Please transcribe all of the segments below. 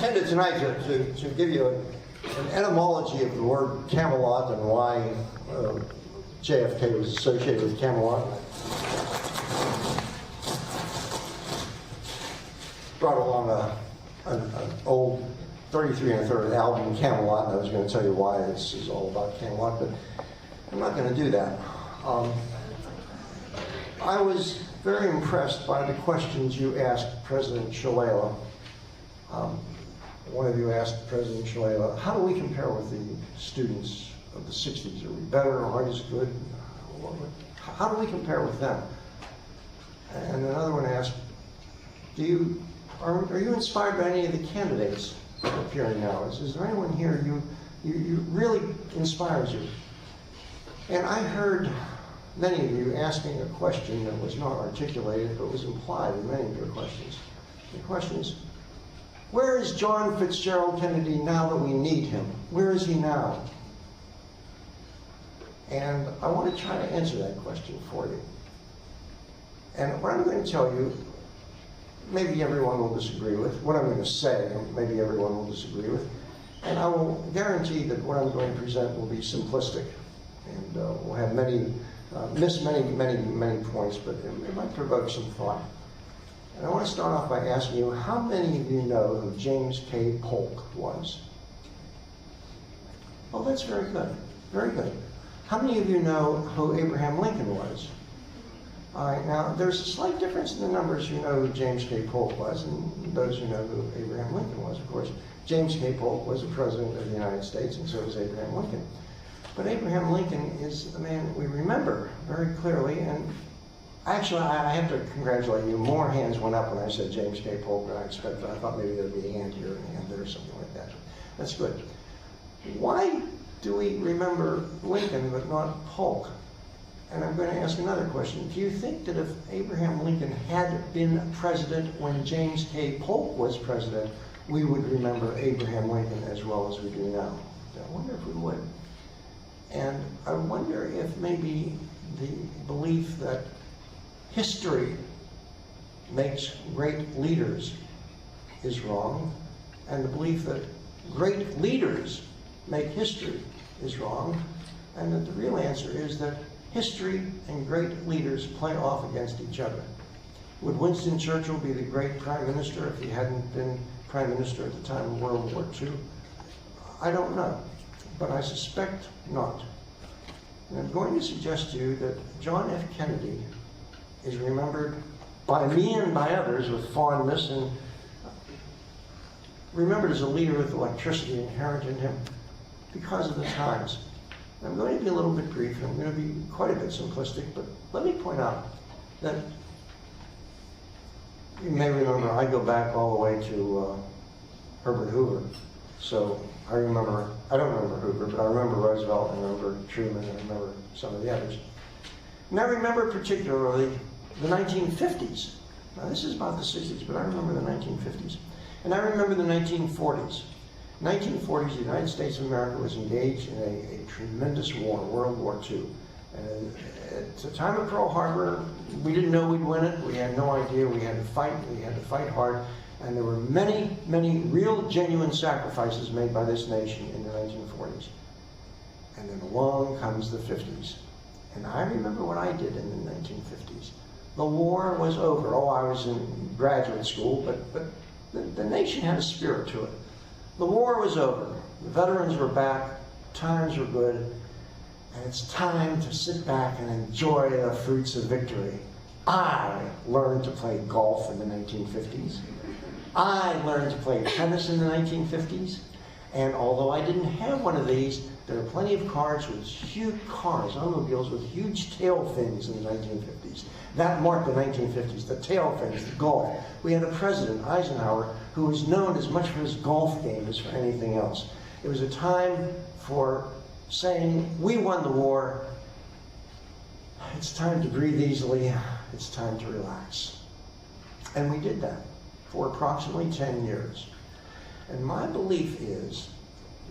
intended tonight to give you an etymology of the word Camelot and why JFK was associated with Camelot. Brought along an old 33 1/3 album, Camelot, and I was going to tell you why this is all about Camelot, but I'm not going to do that. I was very impressed by the questions you asked President Shalala. One of you asked President Shalala, how do we compare with the students of the 60s? Are we better or aren't as good? How do we compare with them? And another one asked, are you inspired by any of the candidates appearing now? Is there anyone here you really inspires you? And I heard many of you asking a question that was not articulated but was implied in many of your questions. The question is, where is John Fitzgerald Kennedy now that we need him? Where is he now? And I want to try to answer that question for you. And what I'm going to tell you, maybe everyone will disagree with. What I'm going to say, maybe everyone will disagree with. And I will guarantee that what I'm going to present will be simplistic. And we'll have miss many points, but it might provoke some thought. And I want to start off by asking you, how many of you know who James K. Polk was? Oh, that's very good. Very good. How many of you know who Abraham Lincoln was? All right, now there's a slight difference in the numbers who know who James K. Polk was and those who know who Abraham Lincoln was. Of course, James K. Polk was the President of the United States, and so was Abraham Lincoln. But Abraham Lincoln is a man we remember very clearly, and actually I have to congratulate you. More hands went up when I said James K. Polk than I expected. I thought maybe there'd be a hand here and a hand there or something like that. That's good. Why do we remember Lincoln but not Polk? And I'm going to ask another question. Do you think that if Abraham Lincoln had been president when James K. Polk was president, we would remember Abraham Lincoln as well as we do now? I wonder if we would. And I wonder if maybe the belief that history makes great leaders is wrong, and the belief that great leaders make history is wrong, and that the real answer is that history and great leaders play off against each other. Would Winston Churchill be the great prime minister if he hadn't been prime minister at the time of World War II? I don't know, but I suspect not. And I'm going to suggest to you that John F. Kennedy is remembered by me and by others with fondness, and remembered as a leader with electricity inherent in him because of the times. I'm going to be a little bit brief, and I'm going to be quite a bit simplistic, but let me point out that you may remember I go back all the way to Herbert Hoover. So I don't remember Hoover, but I remember Roosevelt, and I remember Truman, and I remember some of the others. And I remember particularly the 1950s. Now this is about the 60s, but I remember the 1950s. And I remember the 1940s. 1940s, the United States of America was engaged in a tremendous war, World War II. And at the time of Pearl Harbor, we didn't know we'd win it. We had no idea. We had to fight hard. And there were many, many real, genuine sacrifices made by this nation in the 1940s. And then along comes the 50s. And I remember what I did in the 1950s. The war was over. Oh, I was in graduate school, but the nation had a spirit to it. The war was over. The veterans were back. Times were good. And it's time to sit back and enjoy the fruits of victory. I learned to play golf in the 1950s. I learned to play tennis in the 1950s. And although I didn't have one of these, there are plenty of cars with huge automobiles with huge tail fins in the 1950s. That marked the 1950s, the tail fins, the golf. We had a president, Eisenhower, who was known as much for his golf game as for anything else. It was a time for saying, we won the war. It's time to breathe easily. It's time to relax. And we did that for approximately 10 years. And my belief is,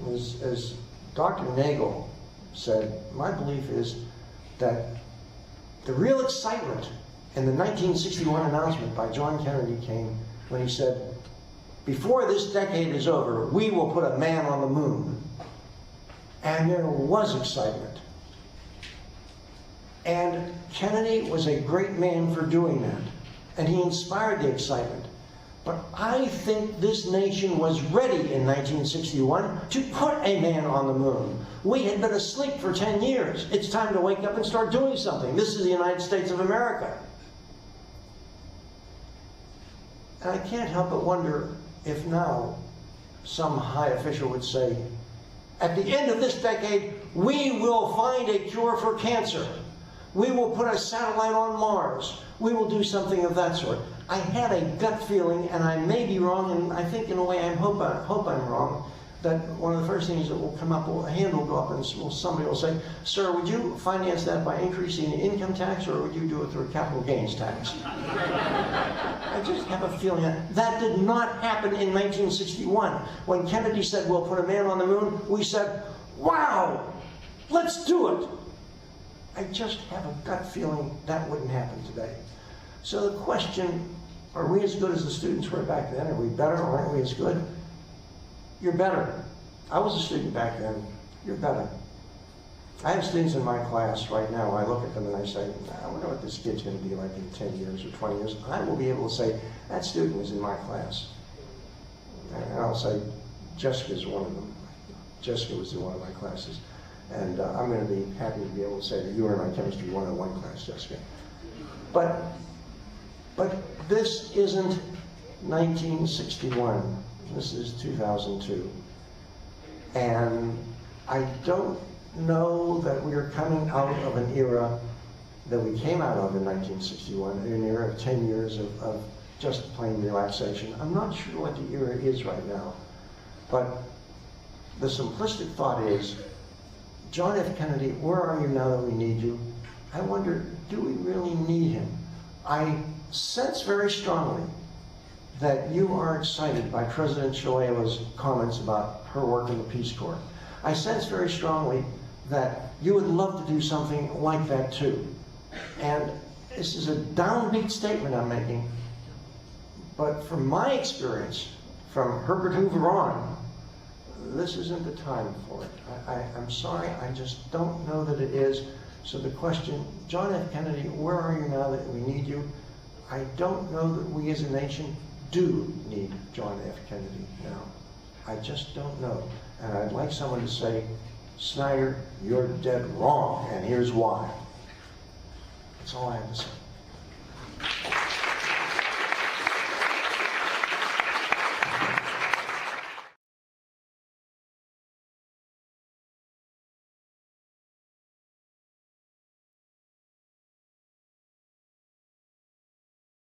as Dr. Nagel said, my belief is that the real excitement in the 1961 announcement by John Kennedy came when he said, before this decade is over, we will put a man on the moon. And there was excitement. And Kennedy was a great man for doing that. And he inspired the excitement. But I think this nation was ready in 1961 to put a man on the moon. We had been asleep for 10 years. It's time to wake up and start doing something. This is the United States of America. And I can't help but wonder if now some high official would say, at the end of this decade, we will find a cure for cancer. We will put a satellite on Mars. We will do something of that sort. I had a gut feeling, and I may be wrong, and I think in a way I hope I'm wrong, that one of the first things that will come up, a hand will go up and somebody will say, sir, would you finance that by increasing the income tax, or would you do it through a capital gains tax? I just have a feeling that did not happen in 1961. When Kennedy said, we'll put a man on the moon, we said, wow, let's do it. I just have a gut feeling that wouldn't happen today. So the question, are we as good as the students were back then? Are we better, or aren't we as good? You're better. I was a student back then. You're better. I have students in my class right now. I look at them and I say, I wonder what this kid's going to be like in 10 years or 20 years. I will be able to say, that student was in my class. And I'll say, Jessica's one of them. Jessica was in one of my classes. And I'm going to be happy to be able to say that you were in my Chemistry 101 class, Jessica. But this isn't 1961. This is 2002. And I don't know that we are coming out of an era that we came out of in 1961, an era of 10 years of just plain relaxation. I'm not sure what the era is right now. But the simplistic thought is, John F. Kennedy, where are you now that we need you? I wonder, do we really need him? I sense very strongly that you are excited by President Shalala's comments about her work in the Peace Corps. I sense very strongly that you would love to do something like that too. And this is a downbeat statement I'm making, but from my experience, from Herbert Hoover on, this isn't the time for it. I'm sorry, I just don't know that it is. So the question, John F. Kennedy, where are you now that we need you? I don't know that we as a nation do need John F. Kennedy now. I just don't know. And I'd like someone to say, Snyder, you're dead wrong, and here's why. That's all I have to say.